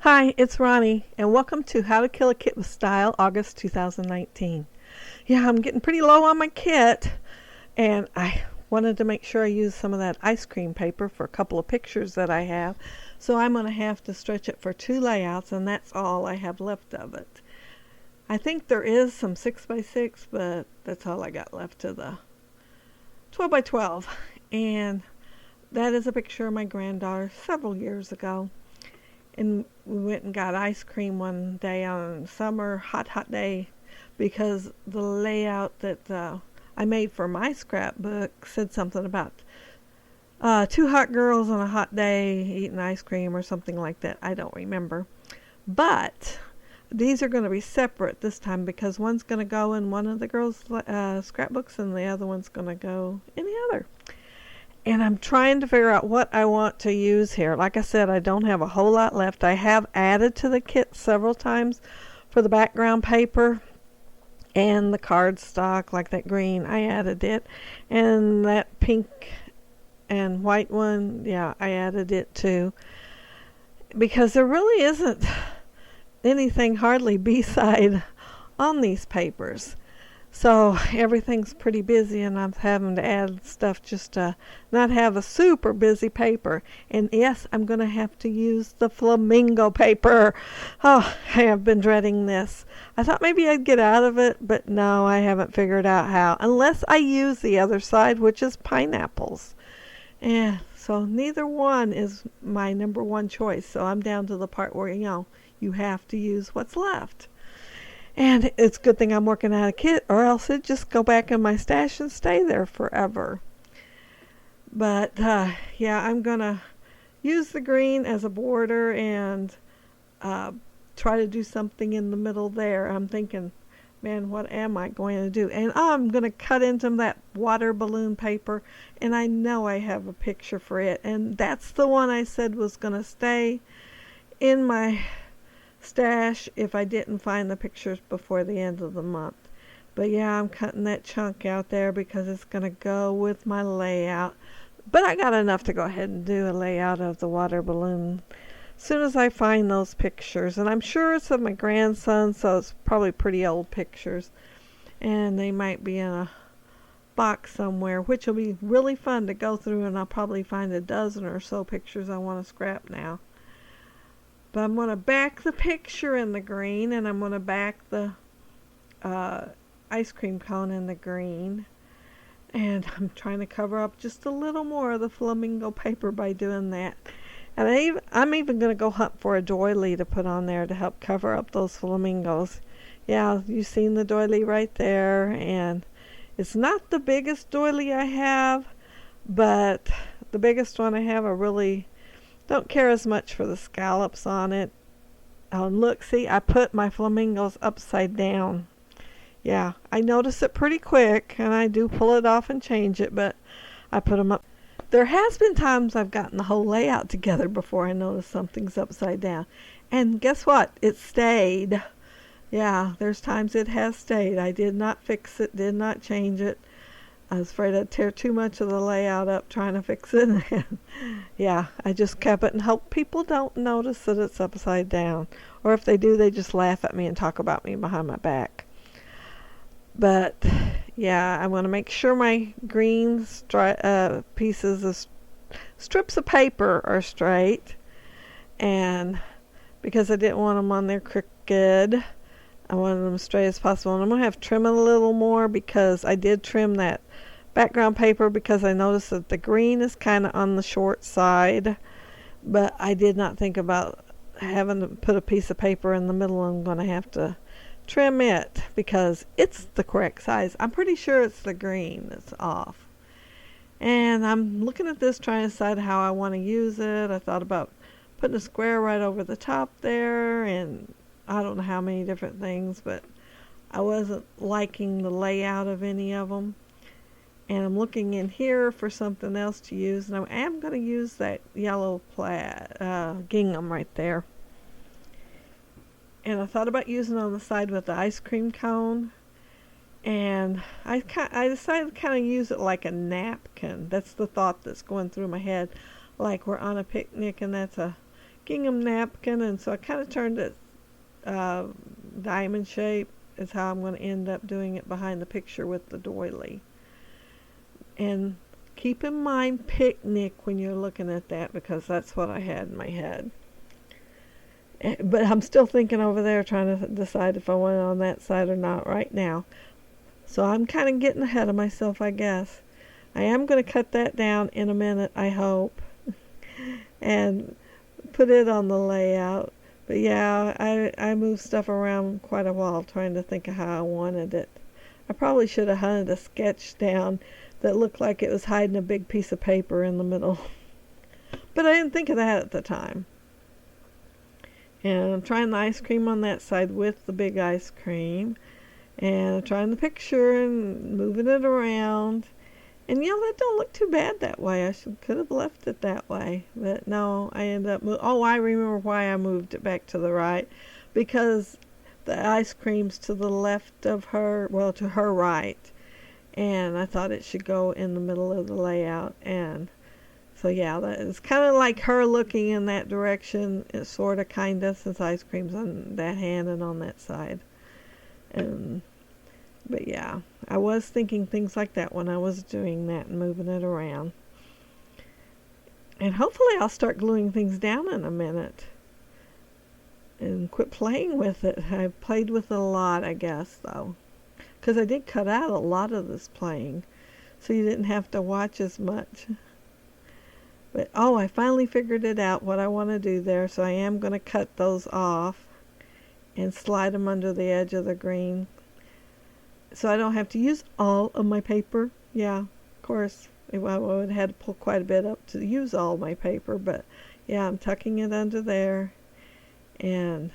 Hi, it's Roni, and welcome to How to Kill a Kit with Style, August 2019. Yeah, I'm getting pretty low on my kit, and I wanted to make sure I use some of that ice cream paper for a couple of pictures that I have, so I'm going to have to stretch it for 2 layouts, and that's all I have left of it. I think there is some 6x6, but that's all I got left of the 12x12, and that is a picture of my granddaughter several years ago. And we went and got ice cream one day on a summer hot day because the layout that I made for my scrapbook said something about 2 hot girls on a hot day eating ice cream or something like that. I don't remember. But these are going to be separate this time because one's going to go in one of the girls' scrapbooks and the other one's going to go in the other. And I'm trying to figure out what I want to use here. Like I said, I don't have a whole lot left. I have added to the kit several times for the background paper and the cardstock, like that green, I added it. And that pink and white one, yeah, I added it too. Because there really isn't anything hardly B-side on these papers. So everything's pretty busy, and I'm having to add stuff just to not have a super busy paper. And yes, I'm going to have to use the flamingo paper. Oh, I have been dreading this. I thought maybe I'd get out of it, but no, I haven't figured out how. Unless I use the other side, which is pineapples. And so neither one is my number one choice. So I'm down to the part where, you have to use what's left. And it's a good thing I'm working out a kit, or else it'd just go back in my stash and stay there forever. But, yeah, I'm going to use the green as a border and try to do something in the middle there. I'm thinking, man, what am I going to do? And I'm going to cut into that water balloon paper, and I know I have a picture for it. And that's the one I said was going to stay in my stash if I didn't find the pictures before the end of the month. But yeah, I'm cutting that chunk out there because it's going to go with my layout. But I got enough to go ahead and do a layout of the water balloon as soon as I find those pictures. And I'm sure it's of my grandson, so it's probably pretty old pictures. And they might be in a box somewhere, which will be really fun to go through, and I'll probably find a dozen or so pictures I want to scrap now. But I'm going to back the picture in the green, and I'm going to back the ice cream cone in the green. And I'm trying to cover up just a little more of the flamingo paper by doing that. And I'm even going to go hunt for a doily to put on there to help cover up those flamingos. Yeah, you've seen the doily right there. And it's not the biggest doily I have, but the biggest one I have, I really don't care as much for the scallops on it. Oh, look, see, I put my flamingos upside down. Yeah, I notice it pretty quick, and I do pull it off and change it, but I put them up. There has been times I've gotten the whole layout together before I notice something's upside down. And guess what? It stayed. Yeah, there's times it has stayed. I did not fix it, did not change it. I was afraid I'd tear too much of the layout up trying to fix it. Yeah, I just kept it and hope people don't notice that it's upside down. Or if they do, they just laugh at me and talk about me behind my back. But, yeah, I want to make sure my green pieces of strips of paper are straight. And because I didn't want them on there crooked, I wanted them as straight as possible. And I'm going to have to trim it a little more because I did trim that background paper because I noticed that the green is kind of on the short side. But I did not think about having to put a piece of paper in the middle. I'm going to have to trim it because it's the correct size. I'm pretty sure it's the green that's off. And I'm looking at this trying to decide how I want to use it. I thought about putting a square right over the top there, and I don't know how many different things, but I wasn't liking the layout of any of them. And I'm looking in here for something else to use, and I am going to use that yellow gingham right there. And I thought about using it on the side with the ice cream cone, and I decided to kind of use it like a napkin. That's the thought that's going through my head, like we're on a picnic and that's a gingham napkin, and so I kind of turned it diamond shape is how I'm going to end up doing it behind the picture with the doily. And keep in mind picnic when you're looking at that, because that's what I had in my head. But I'm still thinking over there, trying to decide if I want it on that side or not right now. So I'm kind of getting ahead of myself, I guess. I am going to cut that down in a minute, I hope, and put it on the layout. But yeah, I moved stuff around quite a while trying to think of how I wanted it. I probably should have hunted a sketch down that looked like it was hiding a big piece of paper in the middle. But I didn't think of that at the time. And I'm trying the ice cream on that side with the big ice cream. And I'm trying the picture and moving it around. And that don't look too bad that way. I could have left it that way. But no, I ended up I remember why I moved it back to the right. Because the ice cream's to the left of her, well, to her right. And I thought it should go in the middle of the layout. And so yeah, it's kind of like her looking in that direction. It's sort of, kind of, since ice cream's on that hand and on that side. But yeah, I was thinking things like that when I was doing that and moving it around. And hopefully I'll start gluing things down in a minute. And quit playing with it. I've played with it a lot, I guess, though. Because I did cut out a lot of this playing. So you didn't have to watch as much. But, I finally figured it out, what I want to do there. So I am going to cut those off and slide them under the edge of the green. So I don't have to use all of my paper. Yeah, of course, I would have had to pull quite a bit up to use all my paper. But, yeah, I'm tucking it under there. And,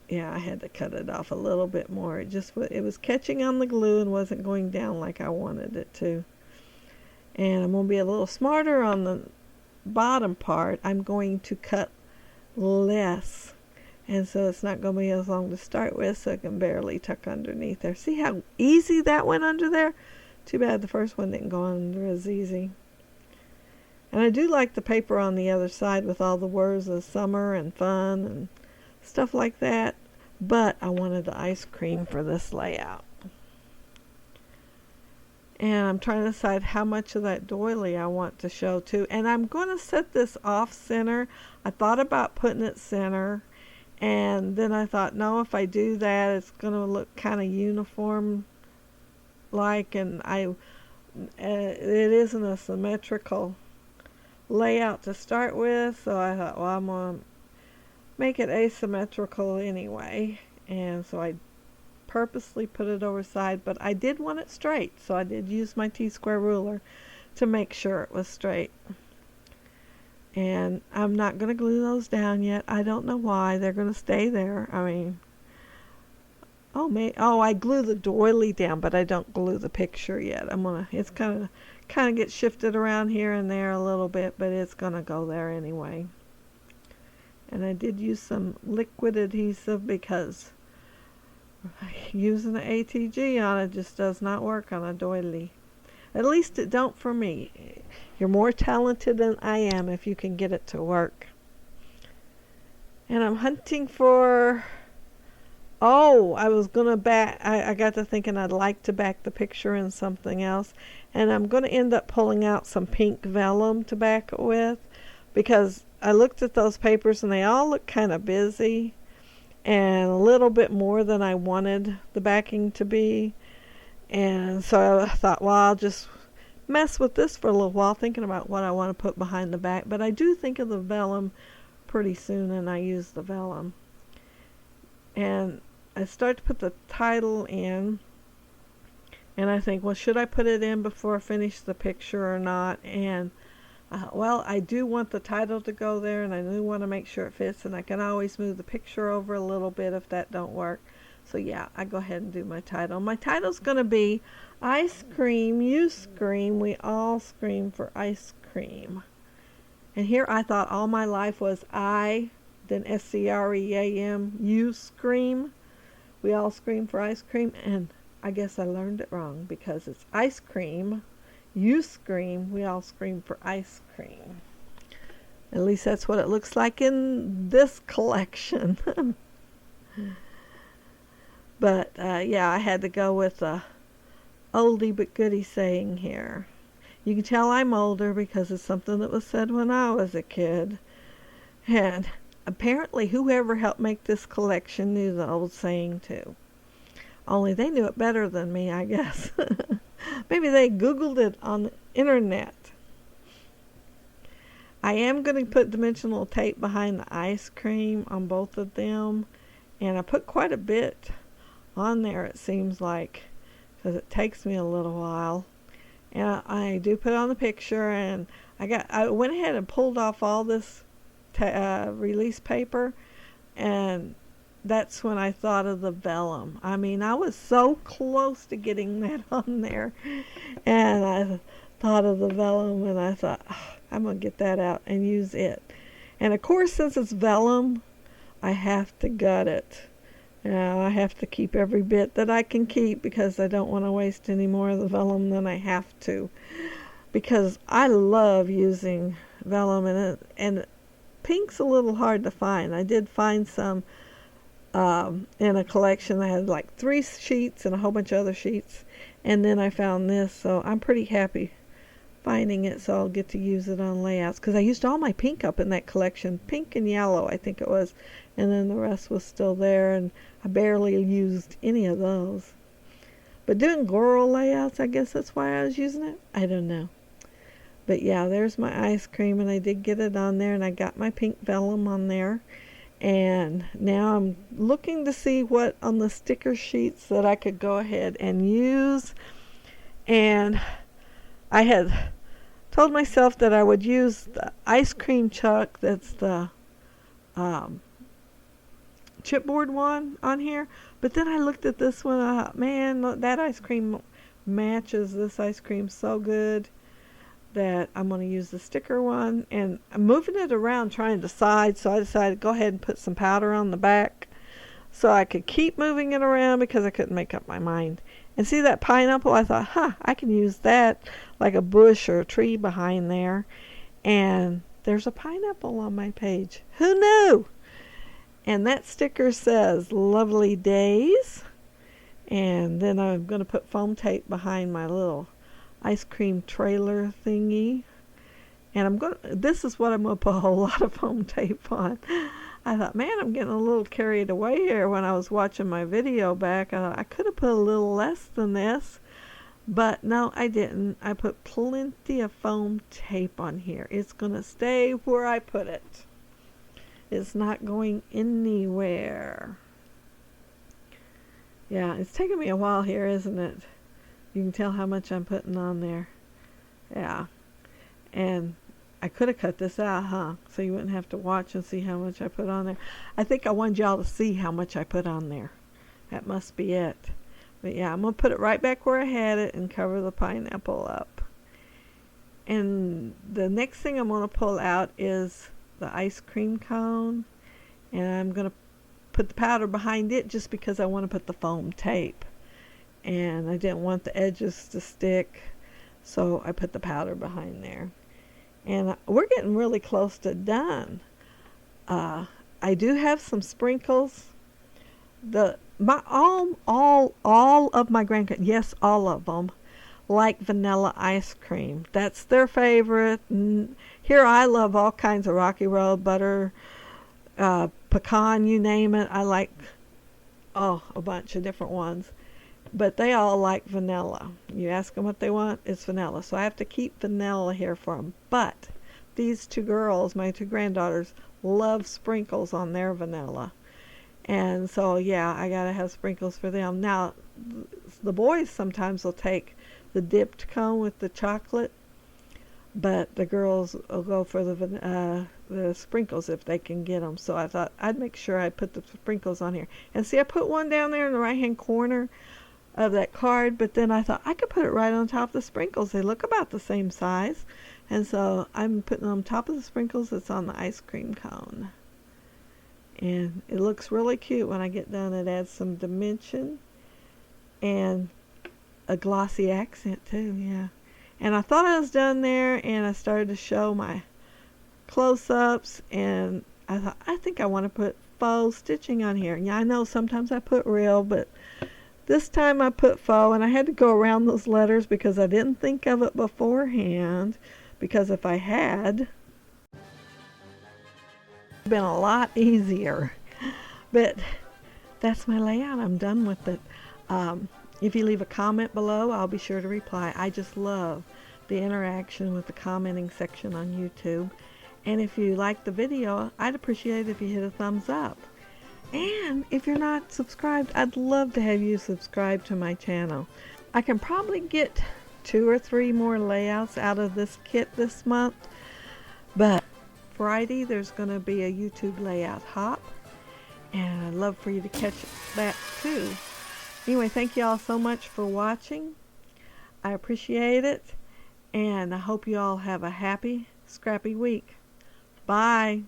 yeah, I had to cut it off a little bit more. It was catching on the glue and wasn't going down like I wanted it to. And I'm going to be a little smarter on the bottom part. I'm going to cut less. And so it's not going to be as long to start with, so I can barely tuck underneath there. See how easy that went under there? Too bad the first one didn't go under as easy. And I do like the paper on the other side with all the words of summer and fun and stuff like that. But I wanted the ice cream for this layout. And I'm trying to decide how much of that doily I want to show too. And I'm going to set this off center. I thought about putting it center. And then I thought, no, if I do that, it's going to look kind of uniform like. And it isn't a symmetrical layout to start with. So I thought, well, I'm going to make it asymmetrical anyway. And so I purposely put it over side, but I did want it straight, so I did use my T-square ruler to make sure it was straight. And I'm not going to glue those down yet. I don't know why. They're going to stay there. I mean, I glue the doily down, but I don't glue the picture yet. It's kind of gets shifted around here and there a little bit, but it's going to go there anyway. And I did use some liquid adhesive because using the ATG on it just does not work on a doily. At least it don't for me. You're more talented than I am if you can get it to work. And I'm hunting for... I was going to back... I got to thinking I'd like to back the picture in something else. And I'm going to end up pulling out some pink vellum to back it with. Because I looked at those papers and they all look kind of busy. And a little bit more than I wanted the backing to be. And so I thought, well, I'll just mess with this for a little while, thinking about what I want to put behind the back. But I do think of the vellum pretty soon, and I use the vellum. And I start to put the title in, and I think, well, should I put it in before I finish the picture or not? And I do want the title to go there, and I do want to make sure it fits, and I can always move the picture over a little bit if that don't work. So yeah, I go ahead and do my title. My title's going to be I Scream, You Scream, We All Scream for Ice Cream. And here I thought all my life was I, then SCREAM, You Scream. We all scream for ice cream, and I guess I learned it wrong because it's ice cream. You scream, we all scream for ice cream. At least that's what it looks like in this collection. But yeah, I had to go with a oldie but goodie saying here. You can tell I'm older because it's something that was said when I was a kid. And apparently whoever helped make this collection knew the old saying too. Only they knew it better than me, I guess. Maybe they Googled it on the internet. I am going to put dimensional tape behind the ice cream on both of them. And I put quite a bit on there, it seems like, because it takes me a little while. And I do put on the picture, and I went ahead and pulled off all this release paper, and that's when I thought of the vellum. I mean, I was so close to getting that on there, and I thought of the vellum, and I thought, oh, I'm going to get that out and use it. And of course, since it's vellum, I have to gut it. I have to keep every bit that I can keep because I don't want to waste any more of the vellum than I have to. Because I love using vellum, and pink's a little hard to find. I did find some in a collection that had like 3 sheets and a whole bunch of other sheets, and then I found this, so I'm pretty happy finding it, so I'll get to use it on layouts, because I used all my pink up in that collection, pink and yellow I think it was, and then the rest was still there, and I barely used any of those. But doing girl layouts, I guess that's why I was using it. I don't know. But yeah, there's my ice cream, and I did get it on there, and I got my pink vellum on there. And now I'm looking to see what on the sticker sheets that I could go ahead and use. And I had told myself that I would use the ice cream chuck, that's the chipboard one on here. But then I looked at this one, I thought, man, that ice cream matches this ice cream so good that I'm going to use the sticker one. And I'm moving it around trying to decide, so I decided to go ahead and put some powder on the back so I could keep moving it around because I couldn't make up my mind. And see that pineapple? I thought, I can use that like a bush or a tree behind there. And there's a pineapple on my page. Who knew? And that sticker says lovely days. And then I'm going to put foam tape behind my little ice cream trailer thingy. And this is what I'm going to put a whole lot of foam tape on. I thought, man, I'm getting a little carried away here when I was watching my video back. I thought I could have put a little less than this. But no, I didn't. I put plenty of foam tape on here. It's going to stay where I put it. It's not going anywhere. Yeah, it's taking me a while here, isn't it? You can tell how much I'm putting on there. Yeah. And I could have cut this out, huh? So you wouldn't have to watch and see how much I put on there. I think I wanted y'all to see how much I put on there. That must be it. But yeah, I'm going to put it right back where I had it and cover the pineapple up. And the next thing I'm going to pull out is the ice cream cone. And I'm going to put the powder behind it just because I want to put the foam tape. And I didn't want the edges to stick, so I put the powder behind there. And we're getting really close to done. I do have some sprinkles. All of my grandkids, yes, all of them, like vanilla ice cream. That's their favorite. And here I love all kinds of Rocky Road, butter, pecan, you name it. I like, a bunch of different ones. But they all like vanilla. You ask them what they want, it's vanilla. So I have to keep vanilla here for them. But these 2 girls, my 2 granddaughters, love sprinkles on their vanilla. And so, yeah, I got to have sprinkles for them. Now, the boys sometimes will take the dipped cone with the chocolate. But the girls will go for the sprinkles if they can get them. So I thought I'd make sure I put the sprinkles on here. And see, I put one down there in the right-hand corner of that card, but then I thought I could put it right on top of the sprinkles. They look about the same size, and so I'm putting on top of the sprinkles that's on the ice cream cone. And it looks really cute when I get done. It adds some dimension and a glossy accent too, yeah. And I thought I was done there, and I started to show my close-ups, and I thought, I think I want to put faux stitching on here. Yeah, I know sometimes I put real, but this time I put faux, and I had to go around those letters because I didn't think of it beforehand, because if I had, it would have been a lot easier. But that's my layout. I'm done with it. If you leave a comment below, I'll be sure to reply. I just love the interaction with the commenting section on YouTube. And if you like the video, I'd appreciate it if you hit a thumbs up. And if you're not subscribed, I'd love to have you subscribe to my channel. I can probably get 2 or 3 more layouts out of this kit this month, but Friday there's going to be a YouTube layout hop, and I'd love for you to catch that too. Anyway, thank you all so much for watching. I appreciate it, and I hope you all have a happy, scrappy week. Bye.